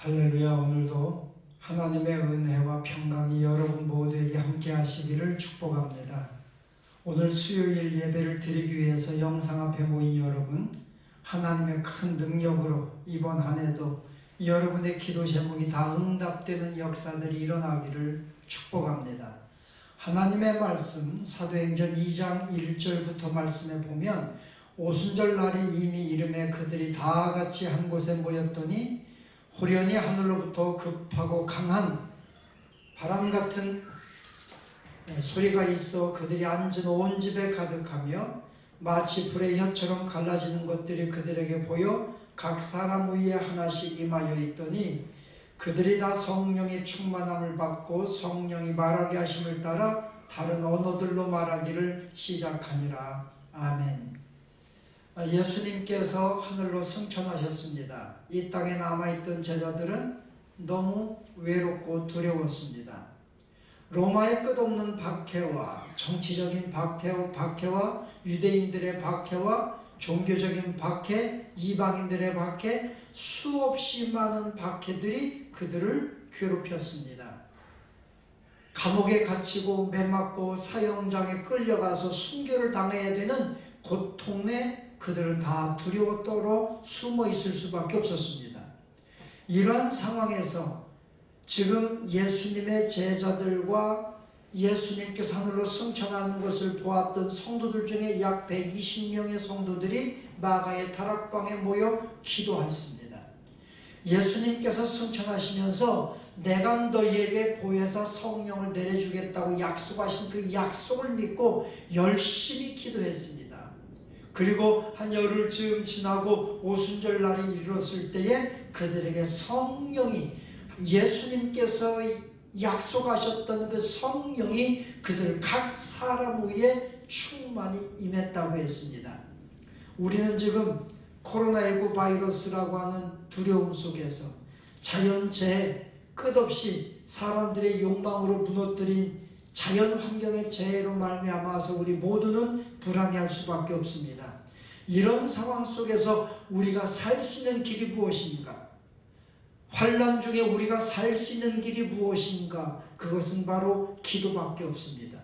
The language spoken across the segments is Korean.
할렐루야. 오늘도 하나님의 은혜와 평강이 여러분 모두에게 함께 하시기를 축복합니다. 오늘 수요일 예배를 드리기 위해서 영상 앞에 모인 여러분, 하나님의 큰 능력으로 이번 한 해도 여러분의 기도 제목이 다 응답되는 역사들이 일어나기를 축복합니다. 하나님의 말씀 사도행전 2장 1절부터 말씀에 보면 오순절 날이 이미 이름에 그들이 다 같이 한 곳에 모였더니 호련히 하늘로부터 급하고 강한 바람 같은 소리가 있어 그들이 앉은 온 집에 가득하며 마치 불의 혀처럼 갈라지는 것들이 그들에게 보여 각 사람 위에 하나씩 임하여 있더니 그들이 다 성령의 충만함을 받고 성령이 말하게 하심을 따라 다른 언어들로 말하기를 시작하니라. 아멘. 예수님께서 하늘로 승천하셨습니다. 이 땅에 남아있던 제자들은 너무 외롭고 두려웠습니다. 로마의 끝없는 박해와 정치적인 박해와 유대인들의 박해와 종교적인 박해, 이방인들의 박해, 수없이 많은 박해들이 그들을 괴롭혔습니다. 감옥에 갇히고 매맞고 사형장에 끌려가서 순교를 당해야 되는 고통에 그들은 다 두려워 떨어 숨어 있을 수밖에 없었습니다. 이러한 상황에서 지금 예수님의 제자들과 예수님께서 하늘로 승천하는 것을 보았던 성도들 중에 약 120명의 성도들이 마가의 다락방에 모여 기도했습니다. 예수님께서 승천하시면서 내가 너희에게 보혜사 성령을 내려주겠다고 약속하신 그 약속을 믿고 열심히 기도했습니다. 그리고 한 열흘쯤 지나고 오순절 날이 이르렀을 때에 그들에게 성령이, 예수님께서 약속하셨던 그 성령이 그들 각 사람 위에 충만히 임했다고 했습니다. 우리는 지금 코로나19 바이러스라고 하는 두려움 속에서 자연재해, 끝없이 사람들의 욕망으로 무너뜨린 자연 환경의 재해로 말미암아서 우리 모두는 불안해할 수밖에 없습니다. 이런 상황 속에서 우리가 살 수 있는 길이 무엇인가? 환난 중에 우리가 살 수 있는 길이 무엇인가? 그것은 바로 기도밖에 없습니다.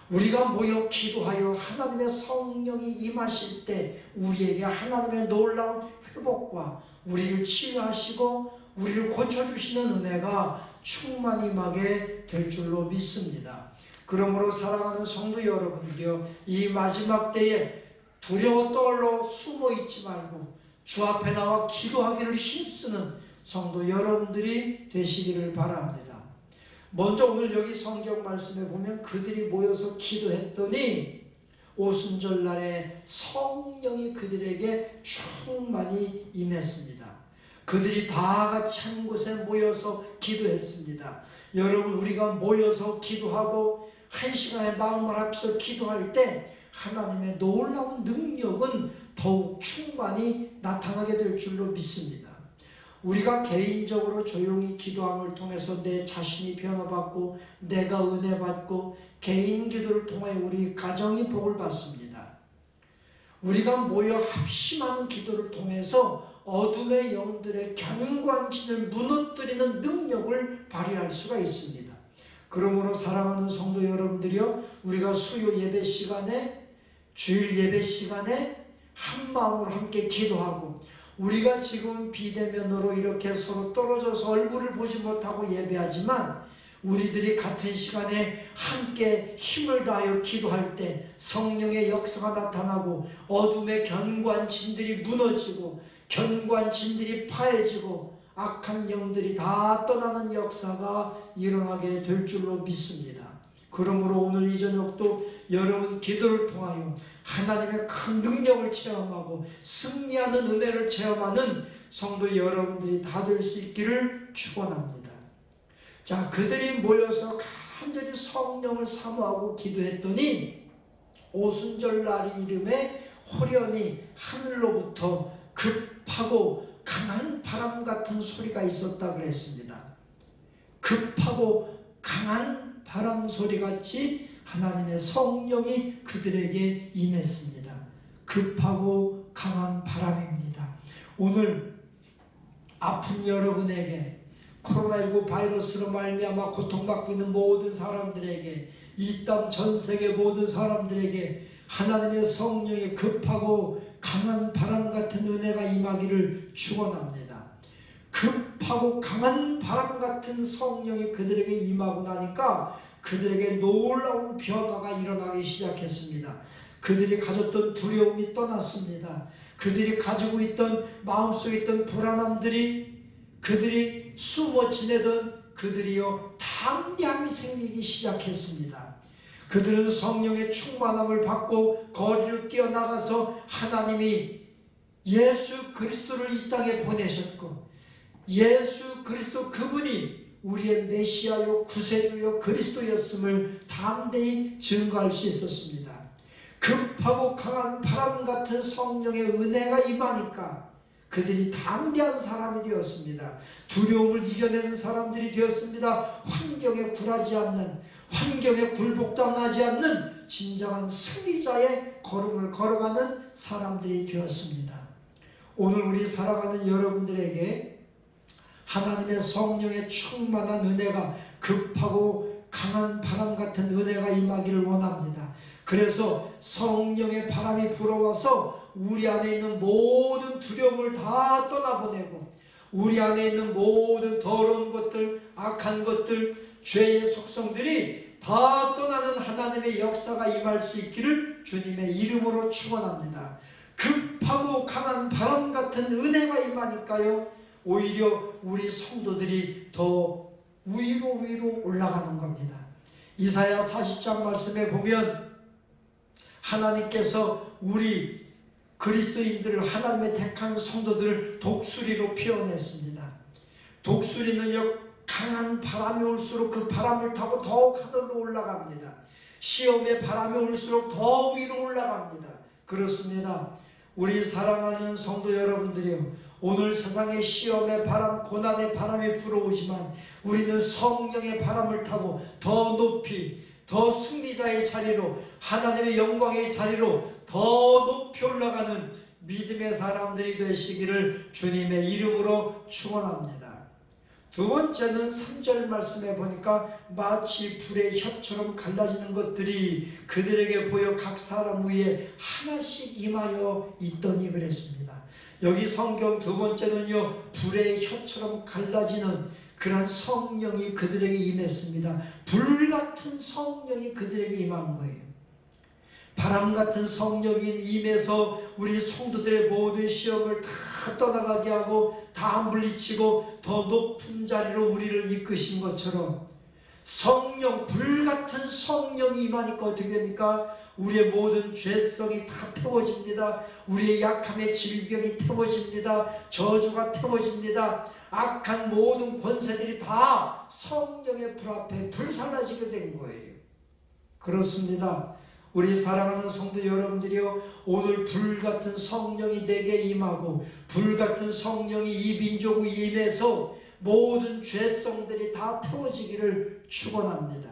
우리가 모여 기도하여 하나님의 성령이 임하실 때 우리에게 하나님의 놀라운 회복과 우리를 치유하시고 우리를 고쳐주시는 은혜가 충만히 임하게 될 줄로 믿습니다. 그러므로 사랑하는 성도 여러분들이여, 이 마지막 때에 두려워 떨어 숨어 있지 말고 주 앞에 나와 기도하기를 힘쓰는 성도 여러분들이 되시기를 바랍니다. 먼저 오늘 여기 성경 말씀에 보면 그들이 모여서 기도했더니 오순절 날에 성령이 그들에게 충만히 임했습니다. 그들이 다 같이 한 곳에 모여서 기도했습니다. 여러분, 우리가 모여서 기도하고 한 시간에 마음을 합해서 기도할 때 하나님의 놀라운 능력은 더욱 충만히 나타나게 될 줄로 믿습니다. 우리가 개인적으로 조용히 기도함을 통해서 내 자신이 변화받고 내가 은혜 받고 개인 기도를 통해 우리 가정이 복을 받습니다. 우리가 모여 합심하는 기도를 통해서 어둠의 영들의 견고한진을 무너뜨리는 능력을 발휘할 수가 있습니다. 그러므로 사랑하는 성도 여러분들이여, 우리가 수요 예배 시간에, 주일 예배 시간에 한 마음으로 함께 기도하고, 우리가 지금 비대면으로 이렇게 서로 떨어져서 얼굴을 보지 못하고 예배하지만 우리들이 같은 시간에 함께 힘을 다하여 기도할 때 성령의 역사가 나타나고 어둠의 견고한 진들이 무너지고 견고한 진들이 파해지고 악한 영들이 다 떠나는 역사가 일어나게 될 줄로 믿습니다. 그러므로 오늘 이 저녁도 여러분 기도를 통하여 하나님의 큰 능력을 체험하고 승리하는 은혜를 체험하는 성도 여러분들이 다 될 수 있기를 축원합니다. 자, 그들이 모여서 간절히 성령을 사모하고 기도했더니 오순절 날이 이름에 호련히 하늘로부터 급하고 강한 바람 같은 소리가 있었다 그랬습니다. 급하고 강한 바람 소리같이 하나님의 성령이 그들에게 임했습니다. 급하고 강한 바람입니다. 오늘 아픈 여러분에게, 코로나19 바이러스로 말미암아 고통받고 있는 모든 사람들에게, 이 땅 전세계 모든 사람들에게 하나님의 성령의 급하고 강한 바람 같은 은혜가 임하기를 축원합니다. 급하고 강한 바람 같은 성령이 그들에게 임하고 나니까 그들에게 놀라운 변화가 일어나기 시작했습니다. 그들이 가졌던 두려움이 떠났습니다. 그들이 가지고 있던 마음속에 있던 불안함들이, 그들이 숨어 지내던 그들이요 담대함이 생기기 시작했습니다. 그들은 성령의 충만함을 받고 거리를 뛰어나가서 하나님이 예수 그리스도를 이 땅에 보내셨고, 예수 그리스도 그분이 우리의 메시아요 구세주요 그리스도였음을 담대히 증거할 수 있었습니다. 급하고 강한 바람 같은 성령의 은혜가 임하니까 그들이 담대한 사람이 되었습니다. 두려움을 이겨내는 사람들이 되었습니다. 환경에 굴하지 않는, 환경에 굴복당하지 않는 진정한 승리자의 걸음을 걸어가는 사람들이 되었습니다. 오늘 우리 살아가는 여러분들에게 하나님의 성령의 충만한 은혜가, 급하고 강한 바람 같은 은혜가 임하기를 원합니다. 그래서 성령의 바람이 불어와서 우리 안에 있는 모든 두려움을 다 떠나보내고, 우리 안에 있는 모든 더러운 것들, 악한 것들, 죄의 속성들이 다 떠나는 하나님의 역사가 임할 수 있기를 주님의 이름으로 축원합니다. 급하고 강한 바람 같은 은혜가 임하니까요, 오히려 우리 성도들이 더 위로 올라가는 겁니다. 이사야 40장 말씀에 보면 하나님께서 우리 그리스도인들을, 하나님의 택한 성도들을 독수리로 표현했습니다. 독수리는요 강한 바람이 올수록 그 바람을 타고 더욱 하늘로 올라갑니다. 시험의 바람이 올수록 더 위로 올라갑니다. 그렇습니다. 우리 사랑하는 성도 여러분들이요, 오늘 세상의 시험의 바람, 고난의 바람이 불어오지만 우리는 성령의 바람을 타고 더 높이, 더 승리자의 자리로, 하나님의 영광의 자리로 더 높이 올라가는 믿음의 사람들이 되시기를 주님의 이름으로 축원합니다. 두 번째는 3절 말씀에 보니까 마치 불의 혀처럼 갈라지는 것들이 그들에게 보여 각 사람 위에 하나씩 임하여 있더니 그랬습니다. 여기 성경 두 번째는요, 불의 혀처럼 갈라지는 그런 성령이 그들에게 임했습니다. 불같은 성령이 그들에게 임한 거예요. 바람같은 성령이 임해서 우리 성도들의 모든 시험을 다 떠나가게 하고 다 물리치고 더 높은 자리로 우리를 이끄신 것처럼, 성령, 불같은 성령이 임하니까 어떻게 됩니까? 우리의 모든 죄성이 다 태워집니다. 우리의 약함의 질병이 태워집니다. 저주가 태워집니다. 악한 모든 권세들이 다 성령의 불 앞에 불사라지게 된 거예요. 그렇습니다. 우리 사랑하는 성도 여러분들이요, 오늘 불같은 성령이 내게 임하고 불같은 성령이 이 민족 위에 임해서 모든 죄성들이 다 태워지기를 축원합니다.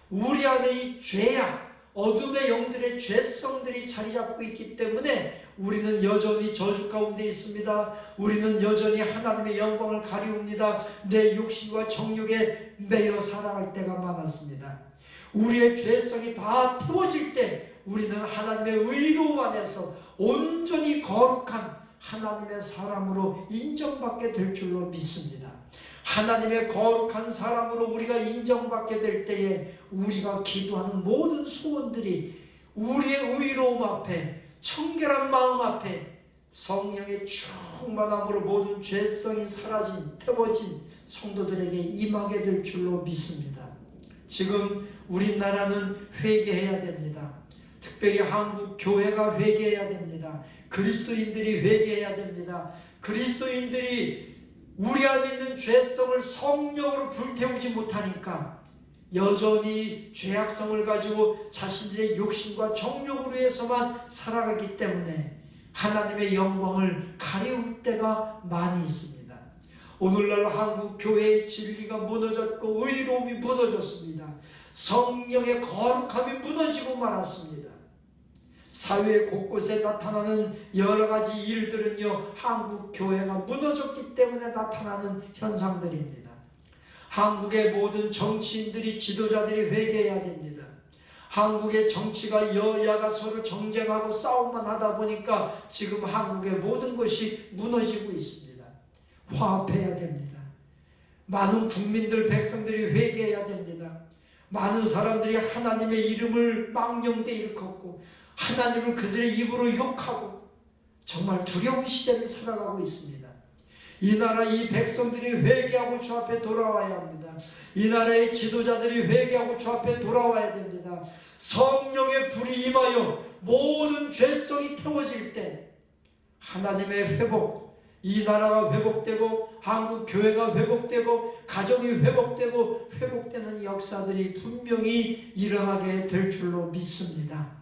우리 안에 이 죄악, 어둠의 영들의 죄성들이 자리 잡고 있기 때문에 우리는 여전히 저주 가운데 있습니다. 우리는 여전히 하나님의 영광을 가리웁니다. 내 욕심과 정욕에 매여 살아갈 때가 많았습니다. 우리의 죄성이 다 태워질 때 우리는 하나님의 의로움 안에서 온전히 거룩한 하나님의 사람으로 인정받게 될 줄로 믿습니다. 하나님의 거룩한 사람으로 우리가 인정받게 될 때에 우리가 기도하는 모든 소원들이 우리의 의로움 앞에, 청결한 마음 앞에 성령의 충만함으로 모든 죄성이 사라진, 태워진 성도들에게 임하게 될 줄로 믿습니다. 지금 우리나라는 회개해야 됩니다. 특별히 한국 교회가 회개해야 됩니다. 그리스도인들이 회개해야 됩니다. 그리스도인들이 우리 안에 있는 죄성을 성령으로 불태우지 못하니까 여전히 죄악성을 가지고 자신들의 욕심과 정욕으로 해서만 살아가기 때문에 하나님의 영광을 가리울 때가 많이 있습니다. 오늘날 한국 교회의 진리가 무너졌고 의로움이 무너졌습니다. 성령의 거룩함이 무너지고 말았습니다. 사회 곳곳에 나타나는 여러 가지 일들은요, 한국 교회가 무너졌기 때문에 나타나는 현상들입니다. 한국의 모든 정치인들이, 지도자들이 회개해야 됩니다. 한국의 정치가, 여야가 서로 정쟁하고 싸움만 하다 보니까 지금 한국의 모든 것이 무너지고 있습니다. 화합해야 됩니다. 많은 국민들, 백성들이 회개해야 됩니다. 많은 사람들이 하나님의 이름을 망령되 일컫고 하나님을 그들의 입으로 욕하고 정말 두려운 시대를 살아가고 있습니다. 이 나라, 이 백성들이 회개하고 주 앞에 돌아와야 합니다. 이 나라의 지도자들이 회개하고 주 앞에 돌아와야 됩니다. 성령의 불이 임하여 모든 죄성이 태워질 때 하나님의 회복, 이 나라가 회복되고 한국 교회가 회복되고 가정이 회복되고 회복되는 역사들이 분명히 일어나게 될 줄로 믿습니다.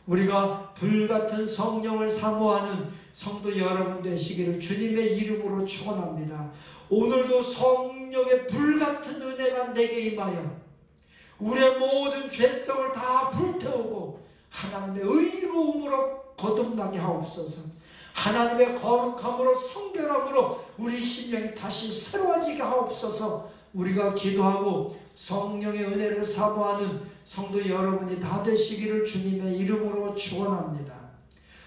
우리가 불같은 성령을 사모하는 성도 여러분 되시기를 주님의 이름으로 축원합니다. 오늘도 성령의 불같은 은혜가 내게 임하여 우리의 모든 죄성을 다 불태우고 하나님의 의로움으로 거듭나게 하옵소서. 하나님의 거룩함으로, 성결함으로 우리 심령이 다시 새로워지게 하옵소서. 우리가 기도하고 성령의 은혜를 사모하는 성도 여러분이 다 되시기를 주님의 이름으로 축원합니다.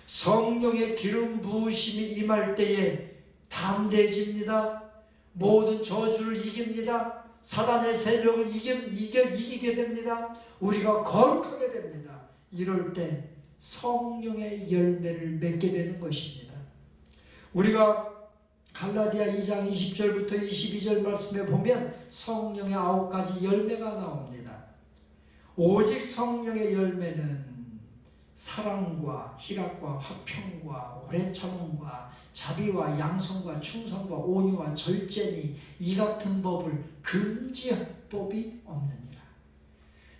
성령의 기름 부으심이 임할 때에 담대해집니다. 모든 저주를 이깁니다. 사단의 세력을 이기게 됩니다. 우리가 거룩하게 됩니다. 이럴 때 성령의 열매를 맺게 되는 것입니다. 우리가 갈라디아 2장 20절부터 22절 말씀에 보면 성령의 9가지 열매가 나옵니다. 오직 성령의 열매는 사랑과 희락과 화평과 오래 참음과 자비와 양성과 충성과 온유와 절제니 이 같은 법을 금지할 법이 없느니라.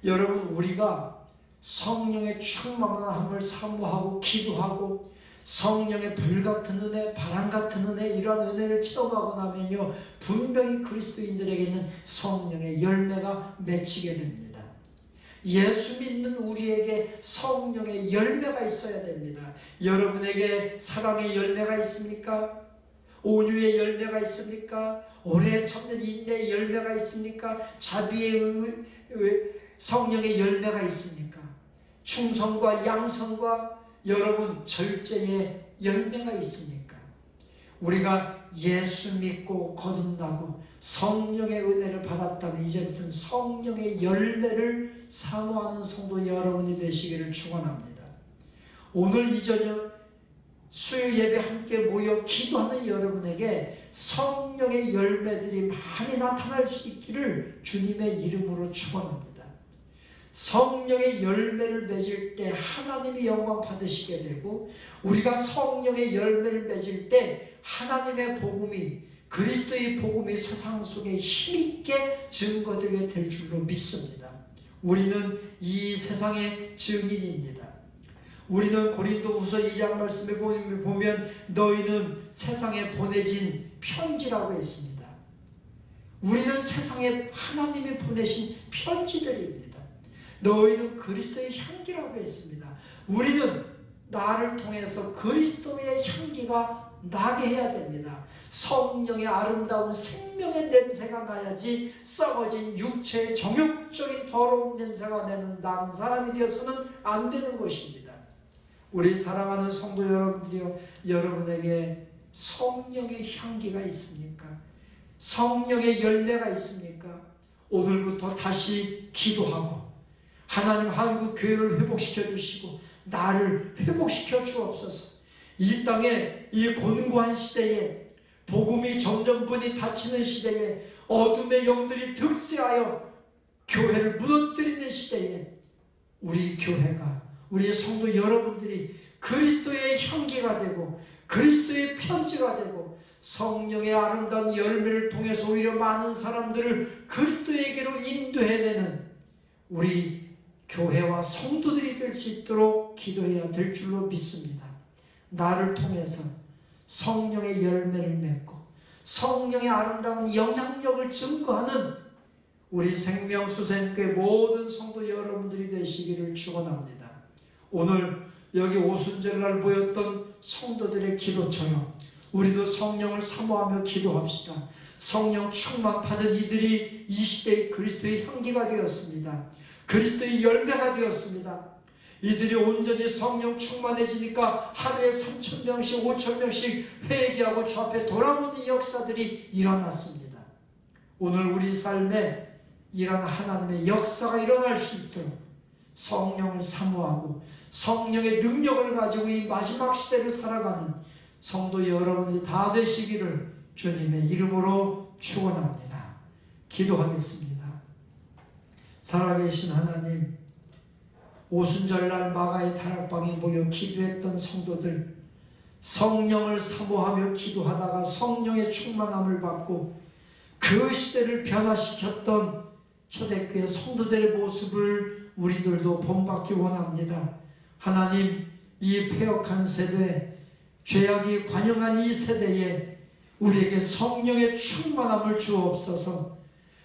여러분, 우리가 성령의 충만함을 사모하고 기도하고 성령의 불같은 은혜, 바람같은 은혜, 이러한 은혜를 체험하고 나면요, 분명히 그리스도인들에게는 성령의 열매가 맺히게 됩니다. 예수 믿는 우리에게 성령의 열매가 있어야 됩니다. 여러분에게 사랑의 열매가 있습니까? 온유의 열매가 있습니까? 오래 참는 인내의 열매가 있습니까? 자비의 성령의 열매가 있습니까? 충성과 양성과 여러분 절제의 열매가 있습니까? 우리가 예수 믿고 거듭나고 성령의 은혜를 받았다면 이제부터는 성령의 열매를 사모하는 성도 여러분이 되시기를 축원합니다. 오늘 이 저녁 수요 예배 함께 모여 기도하는 여러분에게 성령의 열매들이 많이 나타날 수 있기를 주님의 이름으로 축원합니다. 성령의 열매를 맺을 때 하나님이 영광 받으시게 되고, 우리가 성령의 열매를 맺을 때 하나님의 복음이, 그리스도의 복음이 세상 속에 힘있게 증거되게 될 줄로 믿습니다. 우리는 이 세상의 증인입니다. 우리는 고린도후서 2장 말씀에 보면 너희는 세상에 보내진 편지라고 했습니다. 우리는 세상에 하나님이 보내신 편지들입니다. 너희는 그리스도의 향기라고 했습니다. 우리는 나를 통해서 그리스도의 향기가 나게 해야 됩니다. 성령의 아름다운 생명의 냄새가 나야지 썩어진 육체의 정욕적인 더러운 냄새가 나는 사람이 되어서는 안 되는 것입니다. 우리 사랑하는 성도 여러분들이요, 여러분에게 성령의 향기가 있습니까? 성령의 열매가 있습니까? 오늘부터 다시 기도하고 하나님 한국 교회를 회복시켜 주시고 나를 회복시켜 주옵소서. 이 땅에 이 곤고한 시대에, 복음이 점점 문이 닫히는 시대에, 어둠의 영들이 득세하여 교회를 무너뜨리는 시대에 우리 교회가, 우리 성도 여러분들이 그리스도의 향기가 되고 그리스도의 편지가 되고 성령의 아름다운 열매를 통해서 오히려 많은 사람들을 그리스도에게로 인도해내는 우리 교회와 성도들이 될 수 있도록 기도해야 될 줄로 믿습니다. 나를 통해서 성령의 열매를 맺고 성령의 아름다운 영향력을 증거하는 우리 생명수생교회 모든 성도 여러분들이 되시기를 축원합니다. 오늘 여기 오순절날 보였던 성도들의 기도처럼 우리도 성령을 사모하며 기도합시다. 성령 충만 받은 이들이 이 시대의 그리스도의 향기가 되었습니다. 그리스도의 열매가 되었습니다. 이들이 온전히 성령 충만해지니까 하루에 3,000명씩 5,000명씩 회개하고 주 앞에 돌아오는 역사들이 일어났습니다. 오늘 우리 삶에 이런 하나님의 역사가 일어날 수 있도록 성령을 사모하고 성령의 능력을 가지고 이 마지막 시대를 살아가는 성도 여러분이 다 되시기를 주님의 이름으로 축원합니다. 기도하겠습니다. 살아계신 하나님, 오순절날 마가의 다락방에 모여 기도했던 성도들, 성령을 사모하며 기도하다가 성령의 충만함을 받고 그 시대를 변화시켰던 초대교회 성도들의 모습을 우리들도 본받기 원합니다. 하나님, 이 패역한 세대, 죄악이 관영한 이 세대에 우리에게 성령의 충만함을 주옵소서.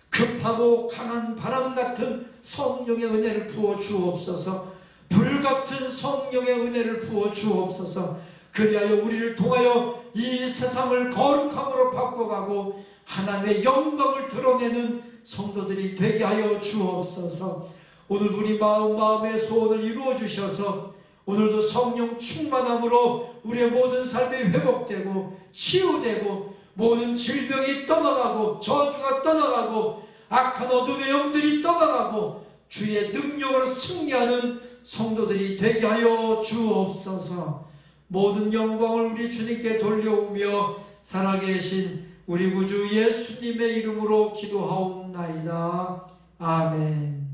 급하고 강한 바람 같은 성령의 은혜를 부어 주옵소서. 불같은 성령의 은혜를 부어 주옵소서. 그리하여 우리를 통하여 이 세상을 거룩함으로 바꿔가고 하나님의 영광을 드러내는 성도들이 되게 하여 주옵소서. 오늘 우리 마음의 소원을 이루어 주셔서 오늘도 성령 충만함으로 우리의 모든 삶이 회복되고 치유되고 모든 질병이 떠나가고 저주가 떠나가고 악한 어둠의 영들이 떠나가고 주의 능력으로 승리하는 성도들이 되게 하여 주옵소서. 모든 영광을 우리 주님께 돌려오며 살아계신 우리 구주 예수님의 이름으로 기도하옵나이다. 아멘.